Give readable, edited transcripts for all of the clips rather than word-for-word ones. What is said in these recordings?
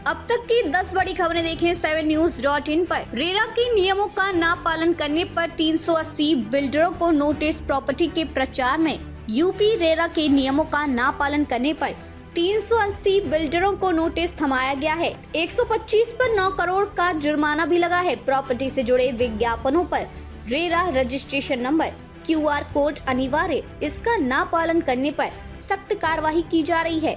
अब तक की 10 बड़ी खबरें देखें 7news.in पर। रेरा के नियमों का ना पालन करने पर 380 बिल्डरों को नोटिस। प्रॉपर्टी के प्रचार में यूपी। रेरा के नियमों का ना पालन करने पर 380 बिल्डरों को नोटिस थमाया गया है। 125 पर 9 करोड़ का जुर्माना भी लगा है। प्रॉपर्टी से जुड़े विज्ञापनों पर RERA registration number, QR code अनिवार्य। इसका ना पालन करने पर सख्त कार्रवाई की जा रही है।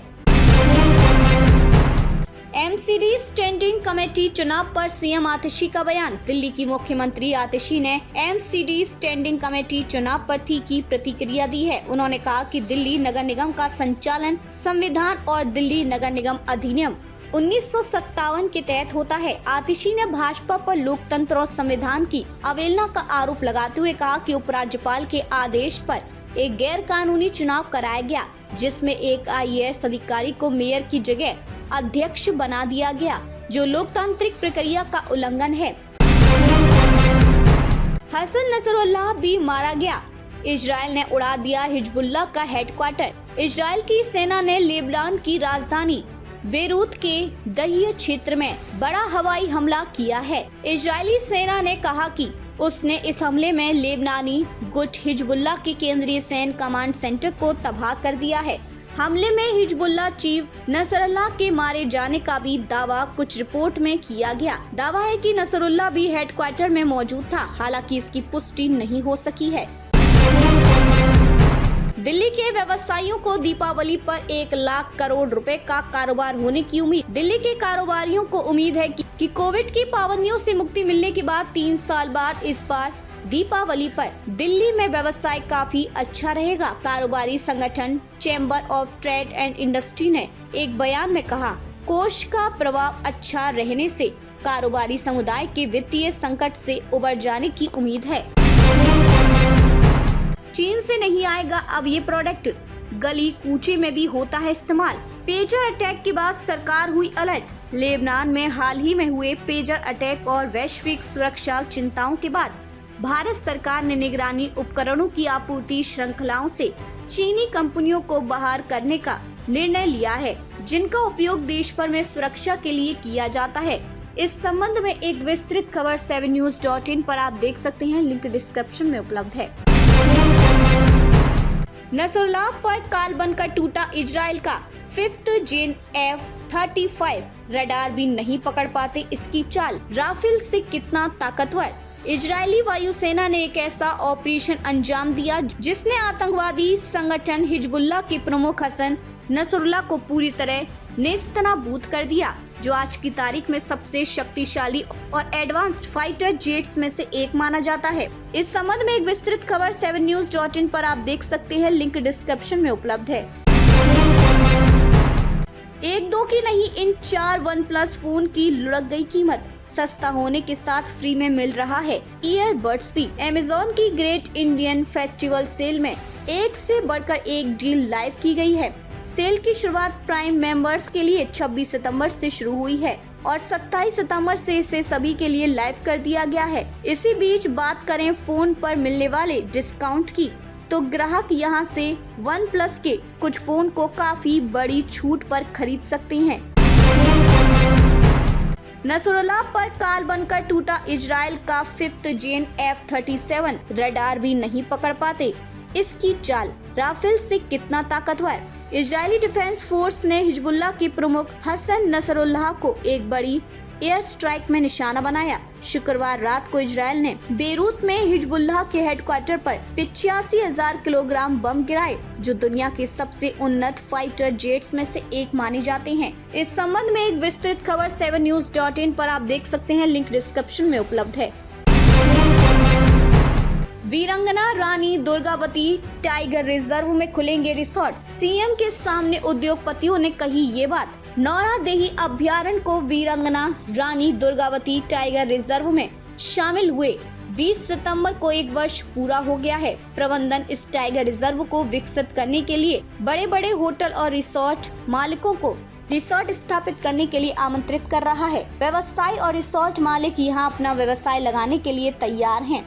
MCD स्टैंडिंग कमेटी चुनाव पर सीएम आतिशी का बयान। दिल्ली की मुख्यमंत्री आतिशी ने MCD स्टैंडिंग कमेटी चुनाव पर तीखी प्रतिक्रिया दी है। उन्होंने कहा कि दिल्ली नगर निगम का संचालन संविधान और दिल्ली नगर निगम अधिनियम 1957 के तहत होता है। आतिशी ने भाजपा पर लोकतंत्र और संविधान की अवहेलना का आरोप लगाते हुए कहा कि उपराज्यपाल के आदेश पर एक गैर कानूनी चुनाव कराया गया, जिसमें एक IAS अधिकारी को मेयर की जगह अध्यक्ष बना दिया गया, जो लोकतांत्रिक प्रक्रिया का उल्लंघन है। हसन नसरुल्लाह भी मारा गया। इजराइल ने उड़ा दिया हिजबुल्लाह का हेडक्वार्टर। इजराइल की सेना ने लेबनान की राजधानी बेरूत के दहिया क्षेत्र में बड़ा हवाई हमला किया है। इजरायली सेना ने कहा कि उसने इस हमले में लेबनानी गुट हिजबुल्लाह के केंद्रीय सैन्य कमांड सेंटर को तबाह कर दिया है। हमले में हिजबुल्लाह चीफ नसरुल्लाह के मारे जाने का भी दावा कुछ रिपोर्ट में किया गया। दावा है कि नसरुल्लाह भी हेडक्वार्टर में मौजूद था, हालांकि इसकी पुष्टि नहीं हो सकी है। दिल्ली के व्यवसायियों को दीपावली पर 1 लाख करोड़ रुपए का कारोबार होने की उम्मीद। दिल्ली के कारोबारियों को उम्मीद है कि कोविड की पाबंदियों से मुक्ति मिलने के बाद 3 साल बाद इस बार दीपावली पर दिल्ली में व्यवसाय काफी अच्छा रहेगा। कारोबारी संगठन chamber of trade and industry ने एक बयान में कहा, कोष का प्रभाव अच्छा रहने से कारोबारी समुदाय के वित्तीय संकट से उबर जाने की उम्मीद है। चीन से नहीं आएगा अब ये प्रोडक्ट, गली कूचे में भी होता है इस्तेमाल। पेजर अटैक के बाद सरकार हुई अलर्ट। लेबनान में हाल ही में हुए पेजर अटैक और वैश्विक सुरक्षा चिंताओं के बाद भारत सरकार ने निगरानी उपकरणों की आपूर्ति श्रृंखलाओं से चीनी कंपनियों को बाहर करने का निर्णय लिया है, जिनका उपयोग देश भर में सुरक्षा के लिए किया जाता है। इस संबंध में एक विस्तृत खबर 7news.in पर आप देख सकते हैं, लिंक डिस्क्रिप्शन में उपलब्ध है। नसरुल्लाह पर काल बनकर टूटा इजराइल का 5th जेन F-35 रडार भी नहीं पकड़ पाते इसकी चाल। राफेल से कितना ताकतवर। इजरायली वायुसेना ने एक ऐसा ऑपरेशन अंजाम दिया जिसने आतंकवादी संगठन हिजबुल्लाह के प्रमुख हसन नसरुल्लाह को पूरी तरह नेस्तनाबूद कर दिया, जो आज की तारीख में सबसे शक्तिशाली और एडवांस्ड फाइटर जेट्स में से एक माना जाता है। इस संबंध में एक विस्तृत खबर 7news.in पर आप देख सकते हैं, लिंक डिस्क्रिप्शन में उपलब्ध है। एक दो की नहीं, इन 4 OnePlus फोन की लुढ़क गई कीमत। सस्ता होने के साथ फ्री में मिल रहा है ईयरबड्स भी। अमेज़न की ग्रेट इंडियन फेस्टिवल सेल में एक से बढ़कर एक डील लाइव की गई है। सेल की शुरुआत प्राइम मेंबर्स के लिए 26 सितंबर से शुरू हुई है और 27 सितंबर से इसे सभी के लिए लाइव कर दिया गया है। इसी बीच बात करें फोन पर मिलने वाले डिस्काउंट की, तो ग्राहक यहां से OnePlus के कुछ फोन को काफी बड़ी छूट पर खरीद सकते हैं। नसरुल्लाह पर काल बनकर टूटा इजराइल का 5th जेन F-37 रडार भी नहीं पकड़ पाते इसकी चाल। राफेल से कितना ताकतवर। इजरायली डिफेंस फोर्स ने हिजबुल्लाह के प्रमुख हसन नसरुल्लाह को एक बड़ी एयर स्ट्राइक में निशाना बनाया। शुक्रवार रात को इजराइल ने बेरूत में हिजबुल्लाह के हेडक्वार्टर पर 85,000 किलोग्राम बम गिराए, जो दुनिया के सबसे उन्नत फाइटर जेट्स में से एक माने जाते हैं। इस संबंध में एक विस्तृत खबर 7news.in पर आप देख सकते हैं, लिंक डिस्क्रिप्शन में उपलब्ध है। वीरांगना रानी दुर्गावती टाइगर रिजर्व में खुलेंगे रिसोर्ट। सीएम के सामने उद्योगपतियों ने कही ये बात। नौरादेही अभ्यारण्य को वीरांगना रानी दुर्गावती टाइगर रिजर्व में शामिल हुए 20 सितंबर को 1 वर्ष पूरा हो गया है। प्रबंधन इस टाइगर रिजर्व को विकसित करने के लिए बड़े बड़े होटल और रिसोर्ट मालिकों को रिसोर्ट स्थापित करने के लिए आमंत्रित कर रहा है। व्यवसाय और रिसोर्ट मालिक यहाँ अपना व्यवसाय लगाने के लिए तैयार हैं।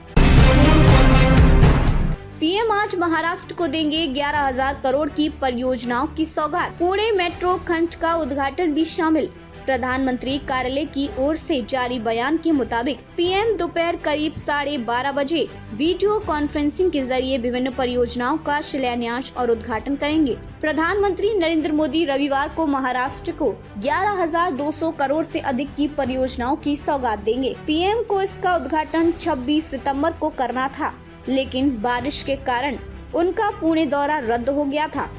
पीएम आज महाराष्ट्र को देंगे 11,000 करोड़ की परियोजनाओं की सौगात। पुणे मेट्रो खंड का उद्घाटन भी शामिल। प्रधानमंत्री कार्यालय की ओर से जारी बयान के मुताबिक पीएम दोपहर करीब 12:30 बजे वीडियो कॉन्फ्रेंसिंग के जरिए विभिन्न परियोजनाओं का शिलान्यास और उद्घाटन करेंगे। प्रधानमंत्री नरेंद्र मोदी रविवार को महाराष्ट्र को 11,200 करोड़ से अधिक की परियोजनाओं की सौगात देंगे। पीएम को इसका उद्घाटन 26 सितंबर को करना था, लेकिन बारिश के कारण उनका पुणे दौरा रद्द हो गया था।